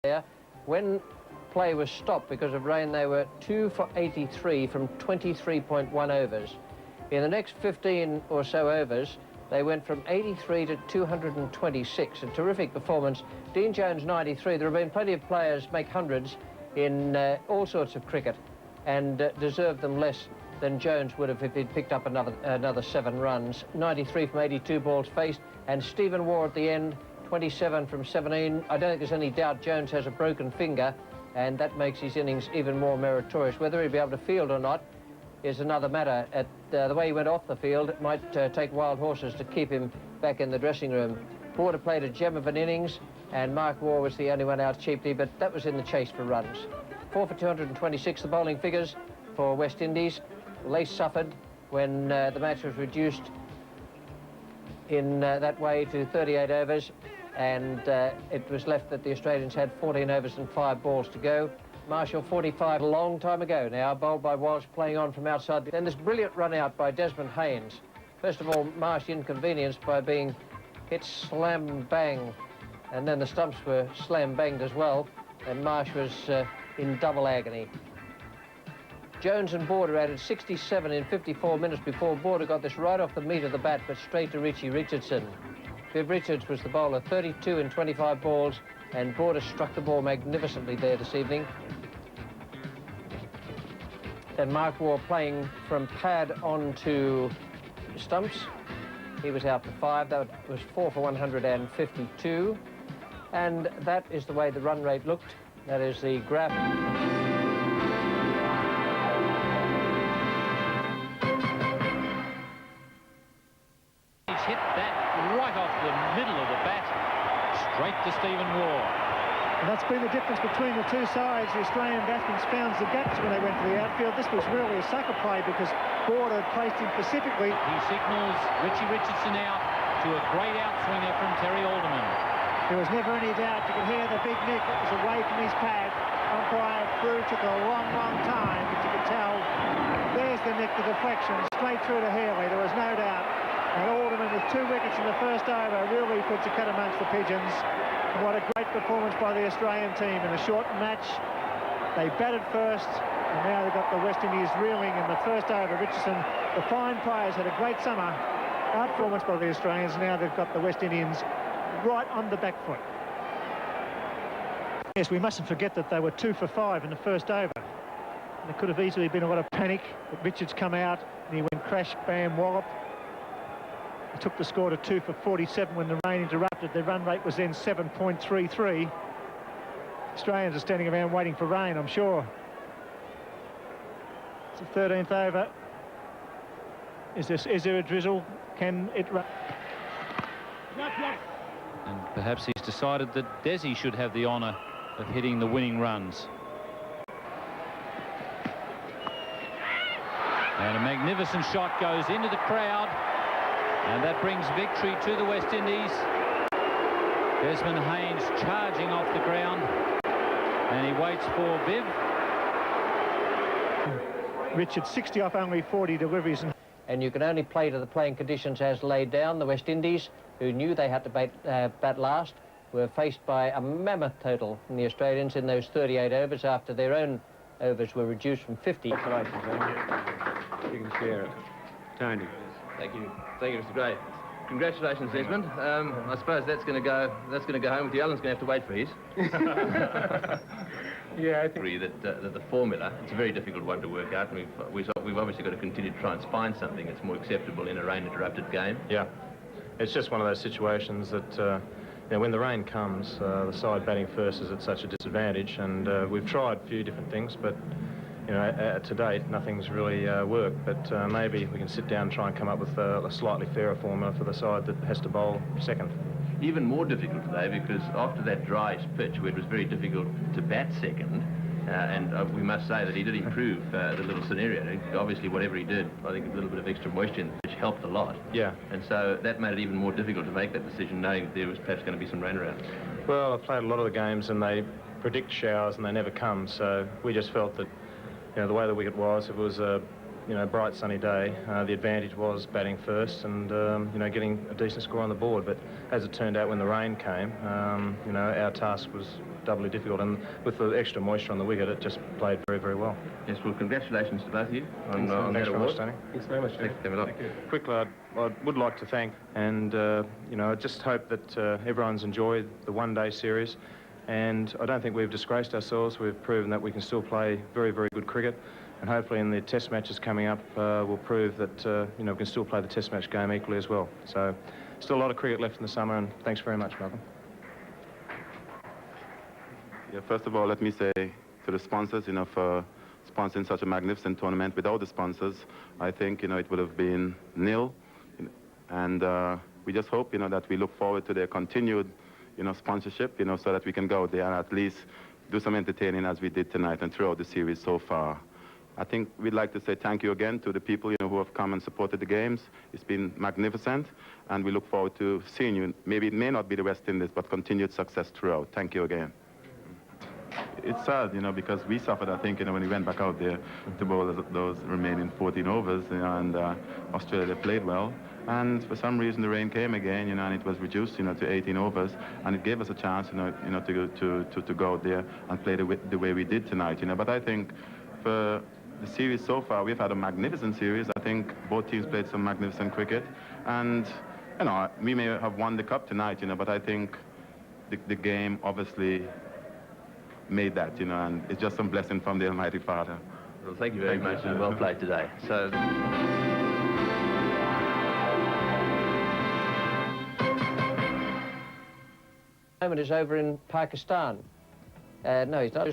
there. When play was stopped because of rain, they were 2 for 83 from 23.1 overs. In the next 15 or so overs, they went from 83 to 226. A terrific performance. Dean Jones, 93. There have been plenty of players make hundreds in all sorts of cricket and deserved them less than Jones would have if he'd picked up another 7 runs. 93 from 82 balls faced, and Stephen Waugh at the end, 27 from 17. I don't think there's any doubt Jones has a broken finger, and that makes his innings even more meritorious. Whether he'll be able to field or not is another matter. At the way he went off the field, it might take wild horses to keep him back in the dressing room. Border played a gem of an innings, and Mark Waugh was the only one out cheaply, but that was in the chase for runs. 4 for 226, the bowling figures for West Indies. They suffered when the match was reduced in that way to 38 overs, and it was left that the Australians had 14 overs and 5 balls to go. Marshall, 45, a long time ago now, bowled by Walsh, playing on from outside. Then this brilliant run out by Desmond Haynes. First of all, Marsh inconvenienced by being hit slam bang, and then the stumps were slam banged as well, and Marsh was in double agony. Jones and Border added 67 in 54 minutes before Border got this right off the meat of the bat, but straight to Richie Richardson. Viv Richards was the bowler, 32 in 25 balls, and Border struck the ball magnificently there this evening. Then Mark Waugh playing from pad on to stumps. He was out for 5. That was 4 for 152. And that is the way the run rate looked. That is the graph. He's hit that right off the middle of the bat, straight to Stephen Waugh. And that's been the difference between the two sides. The Australian batsmen found the gaps when they went to the outfield. This was really a sucker play because Border placed him specifically. He signals Richie Richardson out to a great outswinger from Terry Alderman. There was never any doubt. You could hear the big Nick. It was away from his pad. Umpire Brew took a long, long time, but you could tell there's the Nick, the deflection, straight through to Healy. There was no doubt. And Alderman, with 2 wickets in the first over, really puts a cut amongst the pigeons. And what a great performance by the Australian team in a short match. They batted first, and now they've got the West Indies reeling in the first over. Richardson, the fine players, had a great summer. Outperformance by the Australians. Now they've got the West Indians right on the back foot. Yes, we mustn't forget that they were 2 for 5 in the first over. And there could have easily been a lot of panic, but Richards come out and he went crash, bam, wallop. He took the score to 2 for 47 when the rain interrupted. Their run rate was then 7.33. Australians are standing around waiting for rain, I'm sure. It's the 13th over. Is there a drizzle? Can it run? And perhaps he's decided that Desi should have the honour of hitting the winning runs. And a magnificent shot goes into the crowd, and that brings victory to the West Indies. Desmond Haynes charging off the ground, and he waits for Viv. Richard, 60 off only 40 deliveries. And you can only play to the playing conditions as laid down. The West Indies, who knew they had to bat last, were faced by a mammoth total from the Australians in those 38 overs after their own overs were reduced from 50. You can share it. Tony. Thank you, Mr. Gray. Congratulations, Desmond. I suppose that's going to go home with you. Alan's going to have to wait for his. Yeah, I agree that the formula, it's a very difficult one to work out. We've obviously got to continue to try and find something that's more acceptable in a rain-interrupted game. Yeah, it's just one of those situations that you know, when the rain comes, the side batting first is at such a disadvantage, and we've tried a few different things, but you know, to date, nothing's really worked. But maybe we can sit down and try and come up with a slightly fairer formula for the side that has to bowl second. Even more difficult today because after that dry pitch where it was very difficult to bat second, and we must say that he did improve the little scenario. Obviously, whatever he did, I think a little bit of extra moisture in the pitch helped a lot. Yeah. And so that made it even more difficult to make that decision, knowing that there was perhaps going to be some rain around. Well, I've played a lot of the games and they predict showers and they never come, so we just felt that, you know, the way the wicket was, if it was a you know, bright sunny day, the advantage was batting first and, you know, getting a decent score on the board. But as it turned out, when the rain came, you know, our task was doubly difficult. And with the extra moisture on the wicket, it just played very, very well. Yes, well, congratulations to both of you on Thanks that very award. much, Tony. Thanks very much. Thank you. Quickly, I would like to thank, and, you know, I just hope that everyone's enjoyed the one-day series. And I don't think we've disgraced ourselves. We've proven that we can still play very, very good cricket. And hopefully in the test matches coming up, we'll prove that, you know, we can still play the test match game equally as well. So still a lot of cricket left in the summer, and thanks very much, Malcolm. Yeah, first of all, let me say to the sponsors, you know, for sponsoring such a magnificent tournament. Without the sponsors, I think, you know, it would have been nil. And we just hope, you know, that we look forward to their continued, you know, sponsorship, you know, so that we can go there and at least do some entertaining as we did tonight and throughout the series so far. I think we'd like to say thank you again to the people, you know, who have come and supported the games. It's been magnificent, and we look forward to seeing you. Maybe it may not be the West Indies, but continued success throughout. Thank you again. It's sad, you know, because we suffered, I think, you know, when we went back out there to bowl those remaining 14 overs, you know, and Australia played well. And for some reason, the rain came again, you know, and it was reduced, you know, to 18 overs, and it gave us a chance, you know, to go out there and play the way we did tonight, you know. But I think for the series so far, we've had a magnificent series. I think both teams played some magnificent cricket, and, you know, we may have won the cup tonight, you know, but I think the game obviously made that, you know, and it's just some blessing from the Almighty Father. Well, thank you very much, and well played today. So. Moment is over in Pakistan. No, he's not.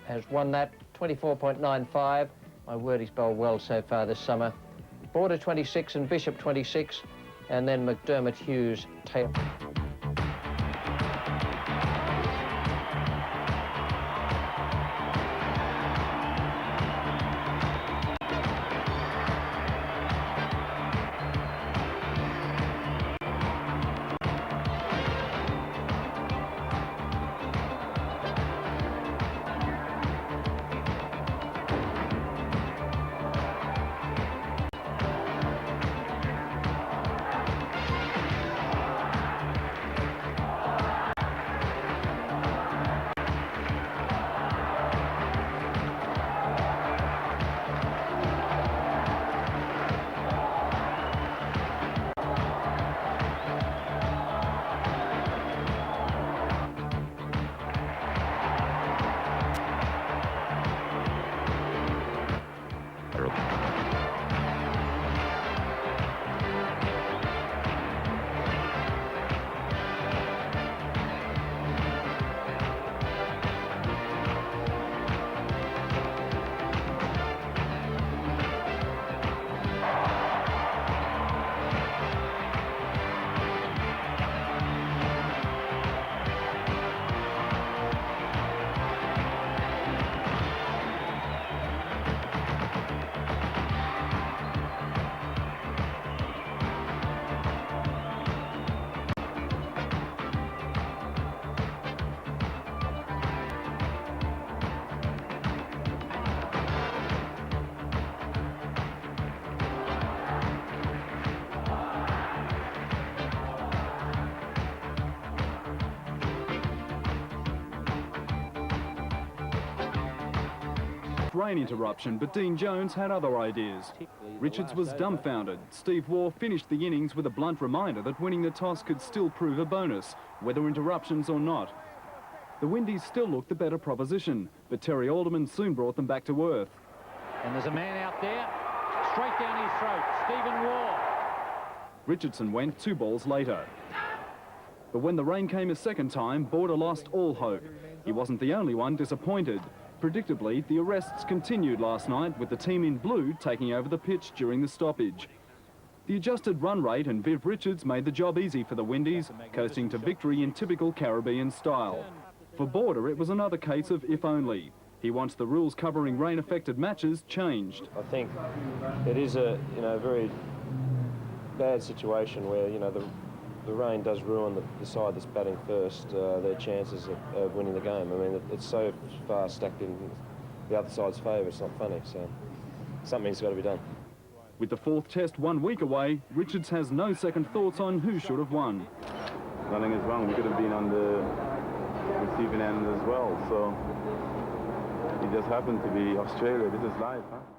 Has won that 24.95. My word, he's bowled well so far this summer. Border 26 and Bishop 26, and then McDermott, Hughes, Taylor. Rain interruption, but Dean Jones had other ideas. Richards was dumbfounded. Steve Waugh finished the innings with a blunt reminder that winning the toss could still prove a bonus, whether interruptions or not. The Windies still looked the better proposition, but Terry Alderman soon brought them back to earth. And there's a man out there, straight down his throat, Stephen Waugh. Richardson went 2 balls later. But when the rain came a second time, Border lost all hope. He wasn't the only one disappointed. Predictably, the arrests continued last night, with the team in blue taking over the pitch during the stoppage. The adjusted run rate and Viv Richards made the job easy for the Windies, coasting to victory in typical Caribbean style. For Border, it was another case of if only. He wants the rules covering rain-affected matches changed. I think it is a very bad situation where the rain does ruin the side that's batting first, their chances of winning the game. I mean, it's so far stacked in the other side's favour, it's not funny. So something's got to be done. With the fourth test 1 week away, Richards has no second thoughts on who should have won. Nothing is wrong. We could have been on the receiving end as well. So it just happened to be Australia. This is life, huh?